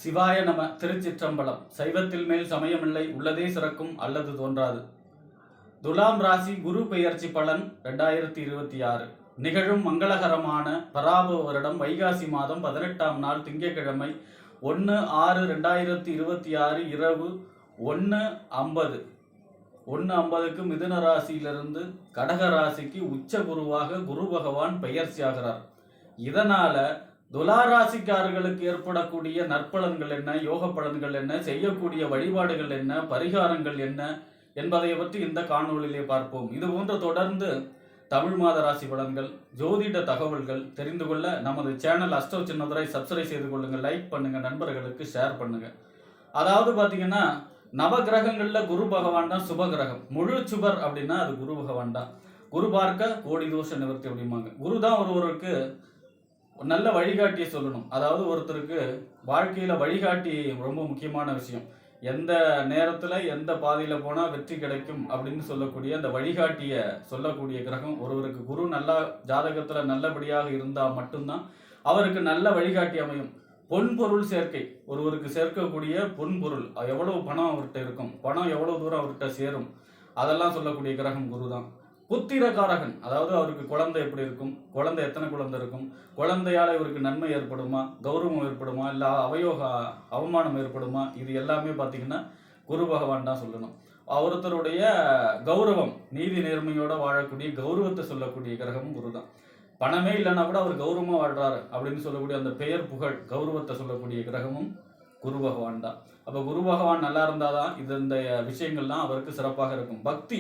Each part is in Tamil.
சிவாய நம. திருச்சிற்றம்பலம். சைவத்தில் மேல் சமயமில்லை, உள்ளதே சிறக்கும் அல்லது தோன்றாது. துலாம் ராசி குரு பெயர்ச்சி பலன் 2026 நிகழும் மங்களகரமான பராபவ வருடம் வைகாசி மாதம் 18ஆம் நாள் திங்கட்கிழமை 1/6/2026 இரவு 1:50 மிதுன ராசியிலிருந்து கடக ராசிக்கு உச்ச குருவாக குரு பகவான் பெயர்ச்சியாகிறார். இதனால துலாராசிக்காரர்களுக்கு ஏற்படக்கூடிய நற்பலன்கள் என்ன, யோக பலன்கள் என்ன, செய்யக்கூடிய வழிபாடுகள் என்ன, பரிகாரங்கள் என்ன என்பதை பற்றி இந்த காணொளியிலே பார்ப்போம். இது போன்ற தொடர்ந்து தமிழ் மாத ராசி பலன்கள், ஜோதிட தகவல்கள் தெரிந்து கொள்ள நமது சேனல் அஸ்ட்ரோ சின்னதுரை சப்ஸ்கிரைப் செய்து கொள்ளுங்க, லைக் பண்ணுங்க, நண்பர்களுக்கு ஷேர் பண்ணுங்க. அதாவது பார்த்தீங்கன்னா நவ கிரகங்கள்ல குரு பகவான் தான் சுப கிரகம். முழு சுபர் அப்படின்னா அது குரு பகவான் தான். குரு பார்க்க கோடி தோஷ நிவர்த்தி அப்படிம்பாங்க. குரு தான் ஒருவருக்கு நல்ல வழிகாட்டியை சொல்லணும். அதாவது ஒருத்தருக்கு வாழ்க்கையில வழிகாட்டி ரொம்ப முக்கியமான விஷயம். எந்த நேரத்துல எந்த பாதையில போனா வெற்றி கிடைக்கும் அப்படின்னு சொல்லக்கூடிய அந்த வழிகாட்டிய சொல்லக்கூடிய கிரகம் ஒருவருக்கு குரு நல்லா ஜாதகத்துல நல்லபடியாக இருந்தா மட்டும்தான் அவருக்கு நல்ல வழிகாட்டி அமையும். பொன் பொருள் சேர்க்கை, ஒருவருக்கு சேர்க்கக்கூடிய பொன் பொருள், எவ்வளவு பணம் அவர்கிட்ட இருக்கும், பணம் எவ்வளவு தூரம் அவர்கிட்ட சேரும், அதெல்லாம் சொல்லக்கூடிய கிரகம் குரு தான். புத்திரகாரகன், அதாவது அவருக்கு குழந்தை எப்படி இருக்கும், குழந்தை எத்தனை குழந்தை இருக்கும், குழந்தையால் இவருக்கு நன்மை ஏற்படுமா, கௌரவம் ஏற்படுமா, இல்லை அவமானம் ஏற்படுமா, இது எல்லாமே பார்த்தீங்கன்னா குரு பகவான் தான் சொல்லணும். ஒருத்தருடைய கௌரவம், நீதி நேர்மையோட வாழக்கூடிய கௌரவத்தை சொல்லக்கூடிய கிரகமும் குரு தான். பணமே இல்லைன்னா கூட அவர் கௌரவமாக வாழ்றாரு அப்படின்னு சொல்லக்கூடிய அந்த பெயர் புகழ் கௌரவத்தை சொல்லக்கூடிய கிரகமும் குரு பகவான் தான். அப்போ குரு பகவான் நல்லா இருந்தாதான் இந்த விஷயங்கள்லாம் அவருக்கு சிறப்பாக இருக்கும். பக்தி,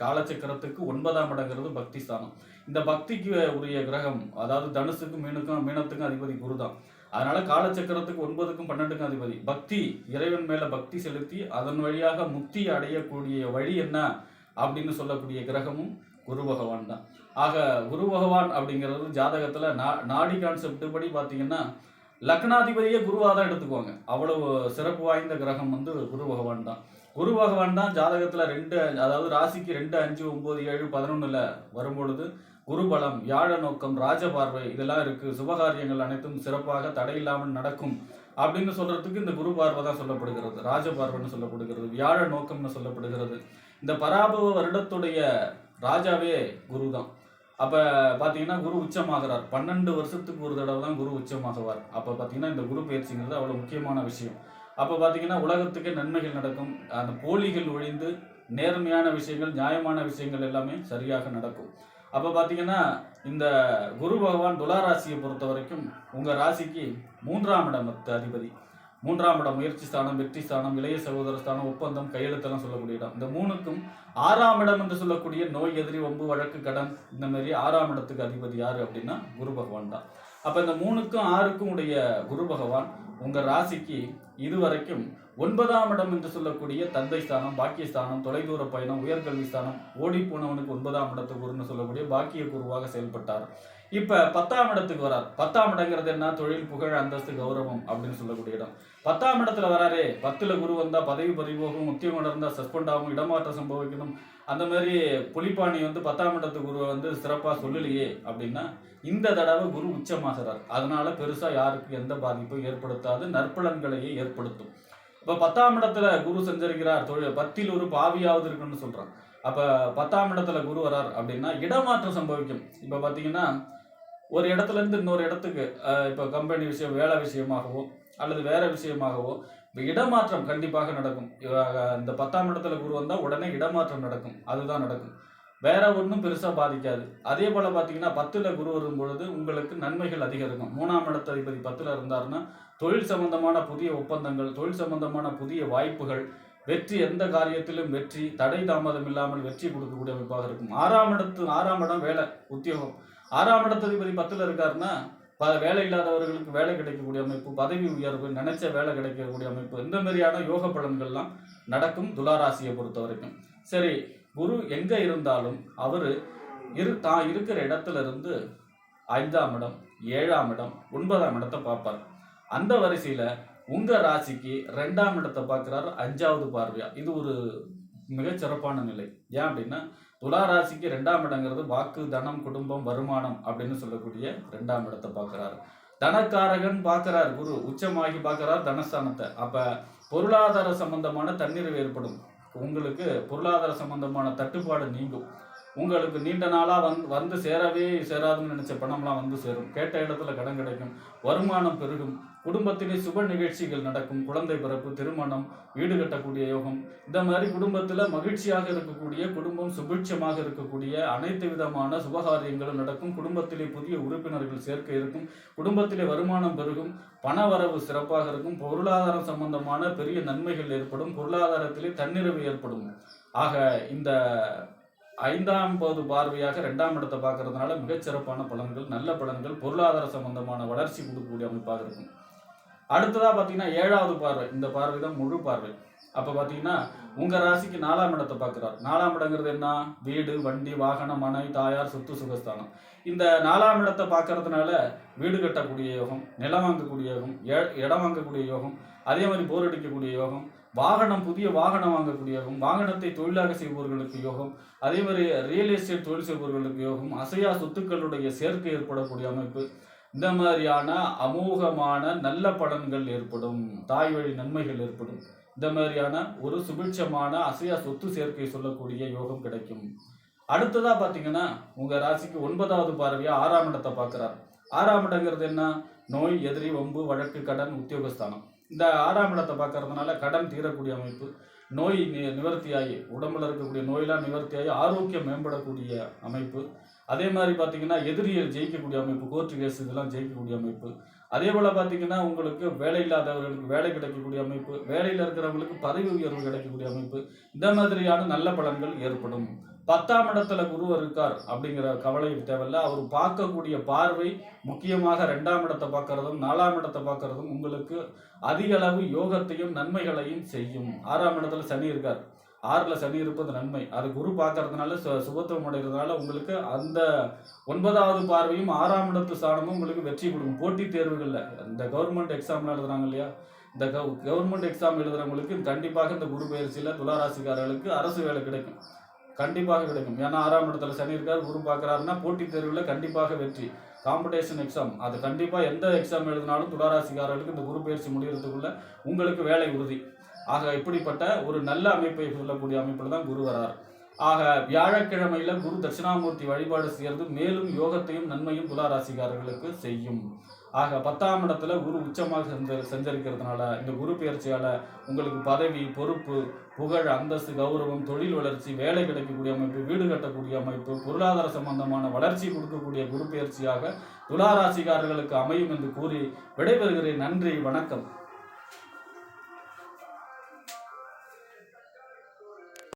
காலச்சக்கரத்துக்கு 9ஆம் இடங்கிறது பக்தி ஸ்தானம். இந்த பக்திக்கு உரிய கிரகம், அதாவது தனுசுக்கும் மீனத்துக்கும் அதிபதி குரு தான். அதனால காலச்சக்கரத்துக்கு 9க்கும் 12க்கும் அதிபதி. பக்தி, இறைவன் மேல பக்தி செலுத்தி அதன் வழியாக முக்தி அடையக்கூடிய வழி என்ன அப்படின்னு சொல்லக்கூடிய கிரகமும் குரு பகவான் தான். ஆக குரு பகவான் அப்படிங்கிறது ஜாதகத்துல நாடி கான்செப்ட் படி பார்த்தீங்கன்னா லக்னாதிபதியே குருவாக தான் எடுத்துக்குவாங்க. அவ்வளவு சிறப்பு வாய்ந்த கிரகம் குரு பகவான் தான். குரு பகவான் தான் ஜாதகத்துல 2, அதாவது ராசிக்கு 2, 5, 9, 7, 11 வரும்பொழுது குருபலம், வியாழ நோக்கம், ராஜபார்வை இதெல்லாம் இருக்கு. சுபகாரியங்கள் அனைத்தும் சிறப்பாக தடையில்லாமல் நடக்கும் அப்படின்னு சொல்றதுக்கு இந்த குரு பார்வை தான் சொல்லப்படுகிறது. ராஜபார்வைன்னு சொல்லப்படுகிறது, வியாழ நோக்கம்னு சொல்லப்படுகிறது. இந்த பராபவ வருடத்துடைய ராஜாவே குரு தான். அப்ப பாத்தீங்கன்னா குரு உச்சமாகிறார். 12 வருஷத்துக்கு ஒரு தடவை தான் குரு உச்சமாகுவார். அப்ப பாத்தீங்கன்னா இந்த குரு பயிற்சிங்கிறது அவ்வளவு முக்கியமான விஷயம். அப்போ பார்த்தீங்கன்னா உலகத்துக்கு நன்மைகள் நடக்கும். அந்த போலிகள் ஒழிந்து நேர்மையான விஷயங்கள், நியாயமான விஷயங்கள் எல்லாமே சரியாக நடக்கும். அப்போ பார்த்தீங்கன்னா இந்த குரு பகவான் துளாராசியை பொறுத்த வரைக்கும் உங்கள் ராசிக்கு 3ஆம் இடத்து அதிபதி. 3ஆம் இடம் முயற்சி ஸ்தானம், வெற்றி ஸ்தானம், இளைய சகோதர ஸ்தானம், ஒப்பந்தம், கையெழுத்தெல்லாம் சொல்லக்கூடிய இடம். இந்த 3க்கும் 6ஆம் இடம் என்று சொல்லக்கூடிய நோய், எதிரி, வம்பு, வழக்கு, கடன், இந்த மாதிரி 6ஆம் இடத்துக்கு அதிபதி யாரு அப்படின்னா குரு பகவான் தான். அப்போ இந்த 3க்கும் 6க்கும் உடைய குரு பகவான் உங்கள் ராசிக்கு இதுவரைக்கும் 9ஆம் இடம் என்று சொல்லக்கூடிய தந்தை ஸ்தானம், பாக்கியஸ்தானம், தொலைதூர பயணம், உயர்கல்வி ஸ்தானம், ஓடி போனவனுக்கு 9ஆம் இடத்துக்கு குருன்னு சொல்லக்கூடிய பாக்கிய குருவாக செயல்பட்டார். இப்ப 10ஆம் இடத்துக்கு வரார். 10ஆம் இடங்கிறது என்ன, தொழில், புகழ், அந்தஸ்து, கௌரவம் அப்படின்னு சொல்லக்கூடிய இடம். 10ஆம் இடத்துல வராரு. 10ல குரு வந்தா பதவி பறிபோகும், உத்தியோகம் நடந்தா சஸ்பெண்ட் ஆகும், இடமாற்றம் சம்பவிக்கணும். அந்த மாதிரி புலிப்பாணி 10ஆம் இடத்து குரு சிறப்பா சொல்லலையே அப்படின்னா இந்த தடவை குரு உச்சமாகிறார். அதனால பெருசா யாருக்கு எந்த பாதிப்பும் ஏற்படுத்தாது, நற்பலன்களையே ஏற்படுத்தும். இப்ப 10ஆம் இடத்துல குரு செஞ்சிருக்கிறார், 10ல் ஒரு பாவியாவது இருக்குன்னு சொல்றான். அப்ப 10ஆம் இடத்துல குரு வரார் அப்படின்னா இடமாற்றம் சம்பவிக்கும். இப்ப பாத்தீங்கன்னா ஒரு இடத்துல இருந்து இன்னொரு இடத்துக்கு, இப்ப கம்பெனி விஷயம், வேலை விஷயமாகவோ அல்லது வேற விஷயமாகவோ இடமாற்றம் கண்டிப்பாக நடக்கும். இந்த 10ஆம் இடத்துல குரு வந்தா உடனே இடமாற்றம் நடக்கும். அதுதான் நடக்கும், வேற ஒன்றும் பெருசா பாதிக்காது. அதே போல பாத்தீங்கன்னா 10ல குரு வரும் பொழுது உங்களுக்கு நன்மைகள் அதிகம் இருக்கும். 3ஆம் இடத்து அதிபதி 10ல இருந்தாருன்னா தொழில் சம்பந்தமான புதிய ஒப்பந்தங்கள், தொழில் சம்பந்தமான புதிய வாய்ப்புகள், வெற்றி, எந்த காரியத்திலும் வெற்றி, தடை தாமதம் இல்லாமல் வெற்றி கொடுக்கக்கூடிய அமைப்பாக இருக்கும். 6ஆம் இடம் வேலை, உத்தியோகம். 6ஆம் இடத்து அதிபதி 10ல இருக்காருன்னா வேலை இல்லாதவர்களுக்கு வேலை கிடைக்கக்கூடிய அமைப்பு, பதவி உயர்வு, நினைச்ச வேலை கிடைக்கக்கூடிய அமைப்பு, இந்த மாதிரியான யோக பலன்கள்லாம் நடக்கும் துளாராசியை பொறுத்த வரைக்கும். சரி, குரு எங்க இருந்தாலும் அவரு தான் இருக்கிற இடத்துல இருந்து 5ஆம் இடம், 7ஆம் இடம், 9ஆம் இடத்தை பார்ப்பார். அந்த வரிசையில உங்க ராசிக்கு 2ஆம் இடத்தை பார்க்கிறார், 5வது பார்வையா. இது ஒரு மிகச்சிறப்பான நிலை. ஏன் அப்படின்னா துலா ராசிக்கு 2ஆம் இடங்கிறது வாக்கு, தனம், குடும்பம், வருமானம் அப்படின்னு சொல்லக்கூடிய 2ஆம் இடத்தை பார்க்கிறாரு. தனக்காரகன் பார்க்கிறார் குரு, உச்சமாகி பார்க்கிறார் தனஸ்தானத்தை. அப்ப பொருளாதார சம்பந்தமான தன்னிறைவு ஏற்படும். உங்களுக்கு பொருளாதார சம்பந்தமான தட்டுப்பாடு நீங்கும். உங்களுக்கு நீண்ட நாளா வந்து சேரவே சேராதுன்னு நினைச்ச பணம்லாம் வந்து சேரும். கேட்ட இடத்துல கடன் கிடைக்கும், வருமானம் பெருகும், குடும்பத்திலே சுப நிகழ்ச்சிகள் நடக்கும், குழந்தை பிறப்பு, திருமணம், வீடு கட்டக்கூடிய யோகம். இந்த மாதிரி குடும்பத்துல மகிழ்ச்சியாக இருக்கக்கூடிய, குடும்பம் சுபிட்சமாக இருக்கக்கூடிய அனைத்து விதமான சுபகாரியங்களும் நடக்கும். குடும்பத்திலே புதிய உறுப்பினர்கள் சேர்க்கை இருக்கும், குடும்பத்திலே வருமானம் பெருகும், பண வரவு சிறப்பாக இருக்கும், பொருளாதாரம் சம்பந்தமான பெரிய நன்மைகள் ஏற்படும், பொருளாதாரத்திலே தன்னிறைவு ஏற்படும். ஆக இந்த 5வது பார்வையாக 2ஆம் இடத்தை பார்க்கறதுனால மிகச்சிறப்பான பலன்கள், நல்ல பலன்கள், பொருளாதார சம்பந்தமான வளர்ச்சி கொடுக்கக்கூடிய அமைப்பாக இருக்கும். அடுத்ததா பார்த்தீங்கன்னா 7வது பார்வை. இந்த பார்வை தான் முழு பார்வை. அப்போ பார்த்தீங்கன்னா உங்க ராசிக்கு 4ஆம் இடத்தை பார்க்கிறார். 4ஆம் இடங்கிறது என்ன? வீடு, வண்டி, வாகனம், மனை, தாயார், சொத்து, சுகஸ்தானம். இந்த 4ஆம் இடத்தை பார்க்கறதுனால வீடு கட்டக்கூடிய யோகம், நிலம் வாங்கக்கூடிய யோகம், இடம் வாங்கக்கூடிய யோகம், அதே மாதிரி போர் அடிக்கக்கூடிய யோகம், வாகனம், புதிய வாகனம் வாங்கக்கூடிய யோகம், வாகனத்தை தொழிலாக செய்பவர்களுக்கு யோகம், அதே மாதிரி ரியல் எஸ்டேட் தொழில் செய்பவர்களுக்கு யோகம், அசையா சொத்துக்களுடைய சேர்க்கை ஏற்படக்கூடிய அமைப்பு. இந்த மாதிரியான அமோகமான நல்ல பலன்கள் ஏற்படும், தாய் வழி நன்மைகள் ஏற்படும். இந்த மாதிரியான ஒரு சுபிட்சமான அசையா சொத்து சேர்க்கை சொல்லக்கூடிய யோகம் கிடைக்கும். அடுத்ததா பார்த்தீங்கன்னா உங்க ராசிக்கு 9வது பார்வையா 6ஆம் இடத்தை பார்க்கிறார். 6ஆம் இடங்கிறது என்ன? நோய், எதிரி, வம்பு, வழக்கு, கடன், உத்தியோகஸ்தானம். இந்த 6ஆம் இடத்தை பார்க்கறதுனால கடன் தீரக்கூடிய அமைப்பு, நோய் நிவர்த்தியாகி, உடம்புல இருக்கக்கூடிய நோயெல்லாம் நிவர்த்தியாகி ஆரோக்கியம் மேம்படக்கூடிய அமைப்பு. அதே மாதிரி பார்த்தீங்கன்னா எதிரியை ஜெயிக்கக்கூடிய அமைப்பு, கோர்ட்டு கேஸ் இதெல்லாம் ஜெயிக்கக்கூடிய அமைப்பு. அதே போல் பார்த்தீங்கன்னா உங்களுக்கு வேலை இல்லாதவர்களுக்கு வேலை கிடைக்கக்கூடிய அமைப்பு, வேலையில் இருக்கிறவங்களுக்கு பதவி உயர்வு கிடைக்கக்கூடிய அமைப்பு. இந்த மாதிரியான நல்ல பலன்கள் ஏற்படும். 10ஆம் இடத்துல குரு இருக்கார் அப்படிங்கிற கவலை தேவையில்லை. அவர் பார்க்கக்கூடிய பார்வை முக்கியமாக 2ஆம் இடத்தை பார்க்கறதும் 4ஆம் இடத்தை பார்க்கறதும் உங்களுக்கு அதிக அளவு யோகத்தையும் நன்மைகளையும் செய்யும். 6ஆம் இடத்துல சனி இருக்கார். 6ல் சனி இருப்பது நன்மை. அது குரு பார்க்கறதுனால சுபத்துவம் அடைகிறதுனால உங்களுக்கு அந்த 9வது பார்வையும் 6ஆம் இடத்து ஸ்தானமும் உங்களுக்கு வெற்றி கொடுக்கும். போட்டித் தேர்வுகளில் இந்த கவர்மெண்ட் எக்ஸாம்லாம் எழுதுறாங்க இல்லையா, இந்த கவர்மெண்ட் எக்ஸாம் எழுதுறவங்களுக்கு கண்டிப்பாக இந்த குரு பயிற்சியில் துளாராசிக்காரர்களுக்கு அரசு வேலை கிடைக்கும், கண்டிப்பாக கிடைக்கும். ஏன்னா 6ஆம் இடத்துல சனி இருக்கார், குரு பார்க்குறாருன்னா போட்டித் தேர்வில் கண்டிப்பாக வெற்றி. காம்படிஷன் எக்ஸாம், அது கண்டிப்பாக எந்த எக்ஸாம் எழுதினாலும் துளாராசிக்காரர்களுக்கு இந்த குரு பயிற்சி முடிகிறதுக்குள்ள உங்களுக்கு வேலை உறுதி. ஆக இப்படிப்பட்ட ஒரு நல்ல அமைப்பை சொல்லக்கூடிய அமைப்பில் தான் குரு வரார். ஆக வியாழக்கிழமையில குரு தட்சிணாமூர்த்தி வழிபாடு செய்யறது மேலும் யோகத்தையும் நன்மையும் துளாராசிக்காரர்களுக்கு செய்யும். ஆக 10ஆம் இடத்துல குரு உச்சமாக சஞ்சரிக்கிறதுனால இந்த குரு பயிற்சியால உங்களுக்கு பதவி, பொறுப்பு, புகழ், அந்தஸ்து, கௌரவம், தொழில் வளர்ச்சி, வேலை கிடைக்கக்கூடிய அமைப்பு, வீடு கட்டக்கூடிய அமைப்பு, பொருளாதார சம்பந்தமான வளர்ச்சி கொடுக்கக்கூடிய குரு பயிற்சியாக துளாராசிக்காரர்களுக்கு அமையும் என்று கூறி விடைபெறுகிறேன். நன்றி, வணக்கம்.